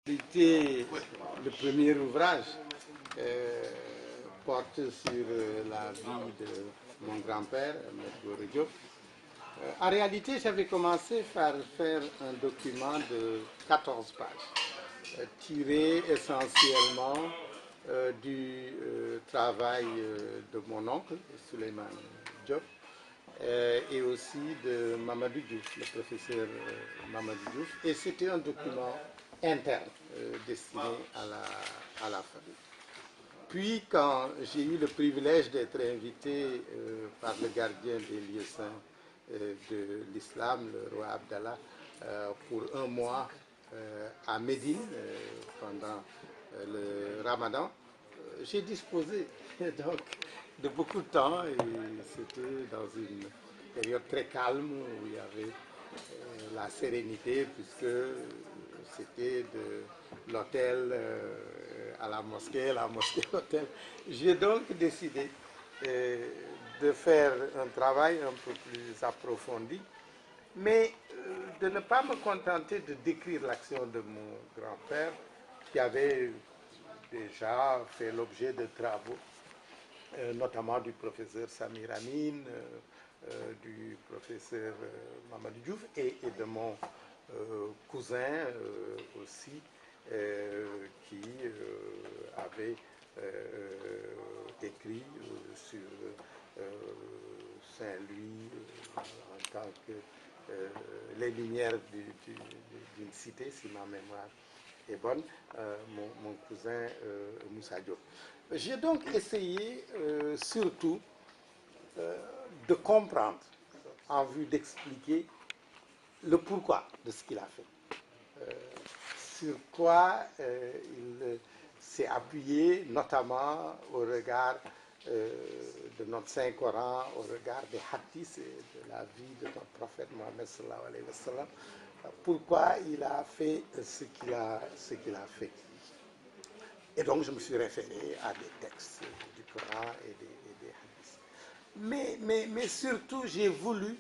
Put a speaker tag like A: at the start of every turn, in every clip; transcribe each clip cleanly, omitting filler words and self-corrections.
A: Le premier ouvrage porte sur la vie de mon grand-père, M. Gora Diop. En réalité, j'avais commencé par faire un document de 14 pages, tiré essentiellement du travail de mon oncle, Souleymane Diop, et aussi de Mamadou Diouf, le professeur Mamadou Diouf. Et c'était un document interne destiné à la famille. Puis, quand j'ai eu le privilège d'être invité par le gardien des lieux saints de l'islam, le roi Abdallah, pour un mois à Médine pendant le Ramadan, j'ai disposé donc de beaucoup de temps et c'était dans une période très calme où il y avait la sérénité puisque c'était de l'hôtel à la mosquée à l'hôtel. J'ai donc décidé de faire un travail un peu plus approfondi, mais de ne pas me contenter de décrire l'action de mon grand-père qui avait déjà fait l'objet de travaux, notamment du professeur Samir Amin, du professeur Mamadou Diouf et de mon cousin aussi, qui avait écrit sur Saint-Louis en tant que les lumières d'une cité, si ma mémoire est bonne, mon cousin Moussa Diop. J'ai donc essayé surtout de comprendre en vue d'expliquer le pourquoi de ce qu'il a fait. Sur quoi il s'est appuyé, notamment au regard de notre Saint-Coran, au regard des hadiths et de la vie de notre prophète Mohammed sallallahu alayhi wa sallam, pourquoi il a fait ce qu'il a fait. Et donc je me suis référé à des textes du Coran et des hadiths. Mais surtout, j'ai voulu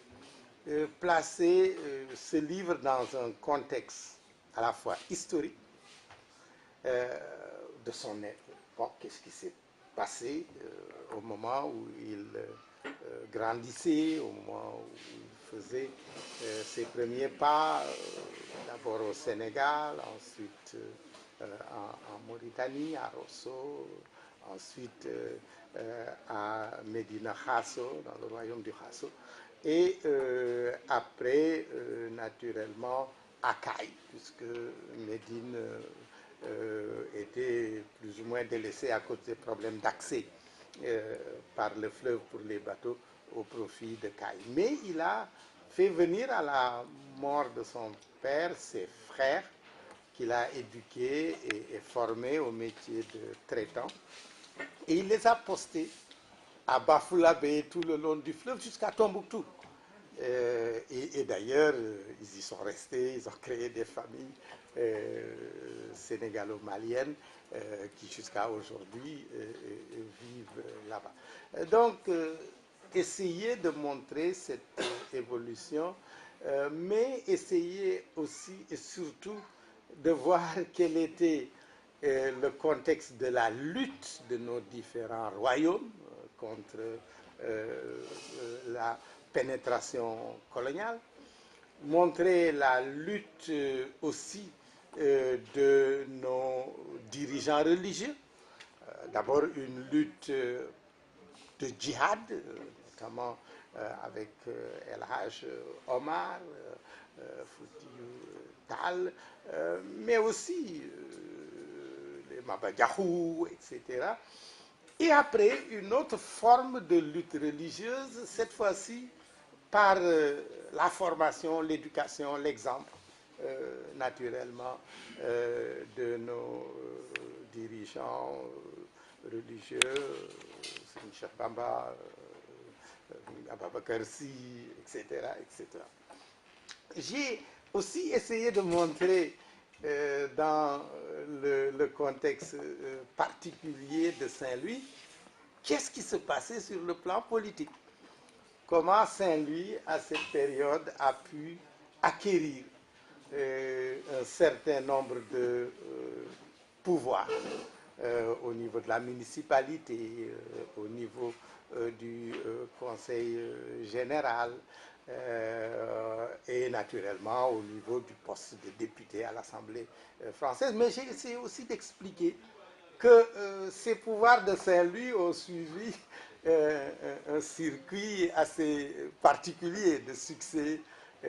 A: placer ce livre dans un contexte à la fois historique de son époque, qu'est-ce qui s'est passé au moment où il grandissait, au moment où il faisait ses premiers pas, d'abord au Sénégal, ensuite en Mauritanie, à Rosso, ensuite à Medina Khasso, dans le royaume du Khasso, et après, naturellement, à Caille, puisque Médine était plus ou moins délaissée à cause des problèmes d'accès par le fleuve pour les bateaux au profit de Caille. Mais il a fait venir à la mort de son père ses frères, qu'il a éduqués et formés au métier de traitant. Et il les a postés à Bafoullabé tout le long du fleuve jusqu'à Tombouctou. Et d'ailleurs, ils y sont restés, ils ont créé des familles sénégalo-maliennes qui jusqu'à aujourd'hui vivent là-bas. Donc, essayer de montrer cette évolution, mais essayer aussi et surtout de voir quel était le contexte de la lutte de nos différents royaumes contre la pénétration coloniale, montrer la lutte aussi de nos dirigeants religieux, d'abord une lutte de djihad, notamment avec El Haj Omar, Foutiyou Tal, mais aussi les Mabadjahou, etc. Et après, une autre forme de lutte religieuse, cette fois-ci par la formation, l'éducation, l'exemple, naturellement, de nos dirigeants religieux, Cheikh Bamba, Ababakar Sy, etc., etc. J'ai aussi essayé de montrer dans le contexte particulier de Saint-Louis, qu'est-ce qui se passait sur le plan politique. Comment Saint-Louis, à cette période, a pu acquérir un certain nombre de pouvoir au niveau de la municipalité, au niveau du conseil général et naturellement au niveau du poste de député à l'Assemblée française. Mais j'ai essayé aussi d'expliquer que ces pouvoirs de Saint-Louis ont suivi un circuit assez particulier de succès,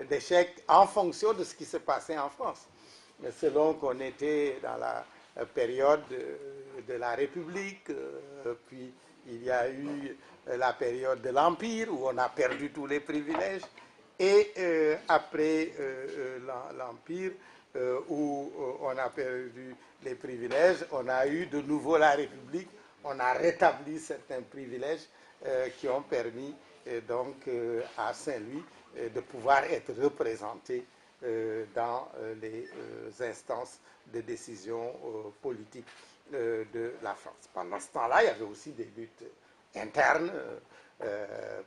A: d'échecs, en fonction de ce qui se passait en France. Selon qu'on était dans la période de la République, puis il y a eu la période de l'Empire où on a perdu tous les privilèges, et après l'Empire où on a perdu les privilèges, on a eu de nouveau la République, on a rétabli certains privilèges qui ont permis donc à Saint-Louis de pouvoir être représenté dans les instances de décision politique de la France. Pendant ce temps-là, il y avait aussi des luttes internes,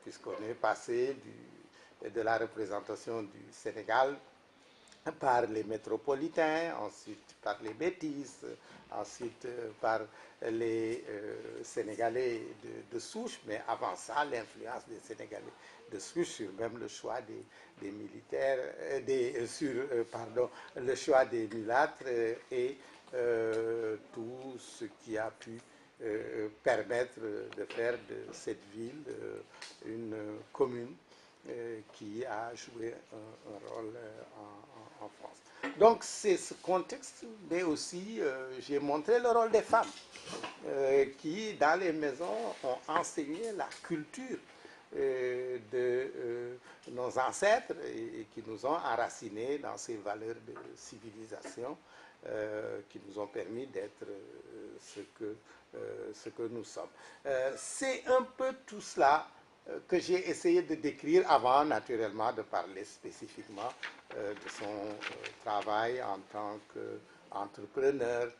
A: puisqu'on est passé de la représentation du Sénégal par les métropolitains, ensuite par les métis, ensuite par les Sénégalais de souche, mais avant ça, l'influence des Sénégalais de souche sur même le choix des militaires, pardon, le choix des mulâtres et tout ce qui a pu permettre de faire de cette ville une commune qui a joué un rôle en France. Donc c'est ce contexte, mais aussi j'ai montré le rôle des femmes qui, dans les maisons, ont enseigné la culture de nos ancêtres et qui nous ont enracinés dans ces valeurs de civilisation qui nous ont permis d'être ce que nous sommes. C'est un peu tout cela que j'ai essayé de décrire avant, naturellement, de parler spécifiquement de son travail en tant qu'entrepreneur,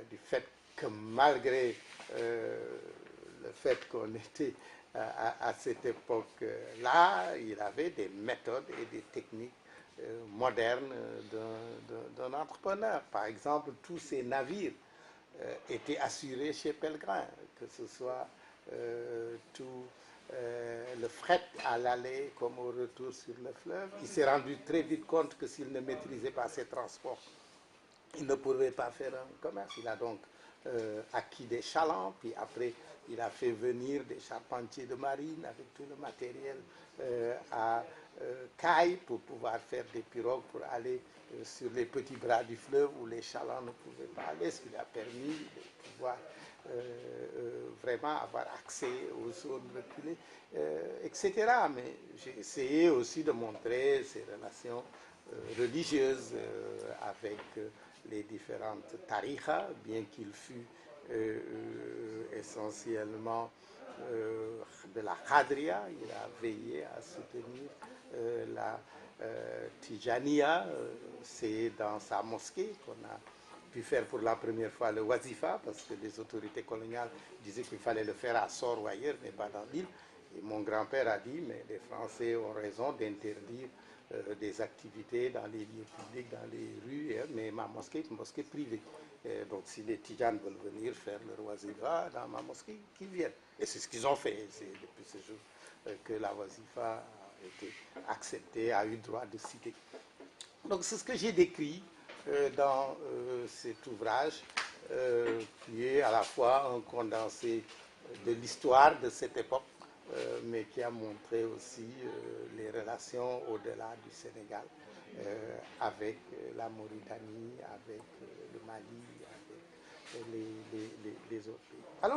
A: du fait que malgré le fait qu'on était à cette époque-là, il avait des méthodes et des techniques modernes d'un entrepreneur. Par exemple, tous ces navires étaient assurés chez Pellegrin, que ce soit tout le fret à l'aller comme au retour sur le fleuve. Il s'est rendu très vite compte que s'il ne maîtrisait pas ses transports, il ne pouvait pas faire un commerce. Il a donc acquis des chalands, puis après il a fait venir des charpentiers de marine avec tout le matériel à Caille pour pouvoir faire des pirogues pour aller sur les petits bras du fleuve où les chalands ne pouvaient pas aller, ce qui lui a permis de pouvoir vraiment avoir accès aux zones reculées, etc. Mais j'ai essayé aussi de montrer ces relations religieuses avec les différentes tariqas, bien qu'il fût essentiellement de la Khadria. Il a veillé à soutenir la Tijaniya. C'est dans sa mosquée qu'on a pu faire pour la première fois le wazifa, parce que les autorités coloniales disaient qu'il fallait le faire à Sor ou ailleurs, mais pas dans l'île. Et mon grand-père a dit, mais les Français ont raison d'interdire des activités dans les lieux publics, dans les rues, mais ma mosquée est une mosquée privée. Donc si les Tidjanes veulent venir faire leur wazifa dans ma mosquée, qu'ils viennent. Et c'est ce qu'ils ont fait. C'est depuis ce jour que la wazifa a été acceptée, a eu droit de citer. Donc c'est ce que j'ai décrit dans cet ouvrage qui est à la fois un condensé de l'histoire de cette époque, mais qui a montré aussi les relations au-delà du Sénégal avec la Mauritanie, avec le Mali, avec les autres pays. Alors,